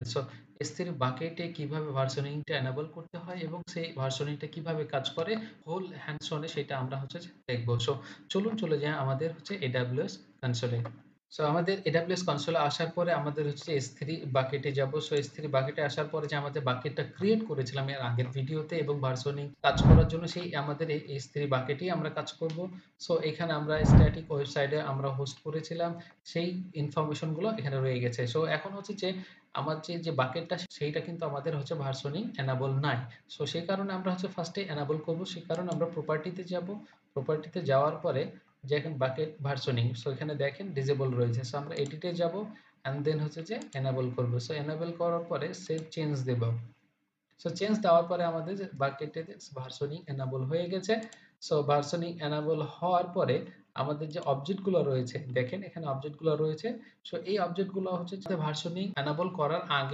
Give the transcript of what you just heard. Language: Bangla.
সো S3 বাকেটে কিভাবে ভার্সনিংটা এনেবল করতে হয় এবং সেই ভার্সনিংটা কিভাবে কাজ করে হোল হ্যান্ডস অন এ সেটা আমরা হচ্ছে যে দেখব। সো চলুন চলে যাই আমাদের হচ্ছে AWS কনসোলে। সো আমাদের AWS কনসোলে আসার পরে আমাদের হচ্ছে S3 বাকেটে যাব। সো S3 বাকেটে আসার পরে যে আমাদের বাকেটটা ক্রিয়েট করেছিলাম এর আগের ভিডিওতে এবং ভার্সনিং কাজ করার জন্য সেই আমাদের এই S3 বাকেটেই আমরা কাজ করব। সো এখানে আমরা স্ট্যাটিক ওয়েবসাইটে আমরা হোস্ট করেছিলাম। সেই ইনফরমেশন গুলো এখানে রয়ে গেছে। সো এখন হচ্ছে যে আমার যে বাকেটটা সেইটা কিন্তু আমাদের হচ্ছে ভার্সনিং এনাবল নাই। সো সেই কারণে আমরা হচ্ছে ফার্স্টে এনাবল করব। সেই কারণে আমরা প্রপার্টিতে যাব। প্রপার্টিতে যাওয়ার পরে যে এখন বাকেট ভার্সনিং, সো এখানে দেখেন ডিসেবল রয়েছে। সো আমরা এডিটে যাব অ্যান্ড দেন হচ্ছে যে এনাবল করব। সো এনাবল করার পরে সেভ চেঞ্জ দেব। সো চেঞ্জ দেওয়ার পরে আমাদের যে বাকেটে ভার্সনিং এনাবল হয়ে গেছে। সো ভার্সনিং এনাবল হওয়ার পরে আমাদের যে অবজেক্ট গুলো রয়েছে দেখেন এখানে অবজেক্ট গুলো রয়েছে। সো এই অবজেক্ট গুলো হচ্ছে ভার্সনিং এনাবল করার আগে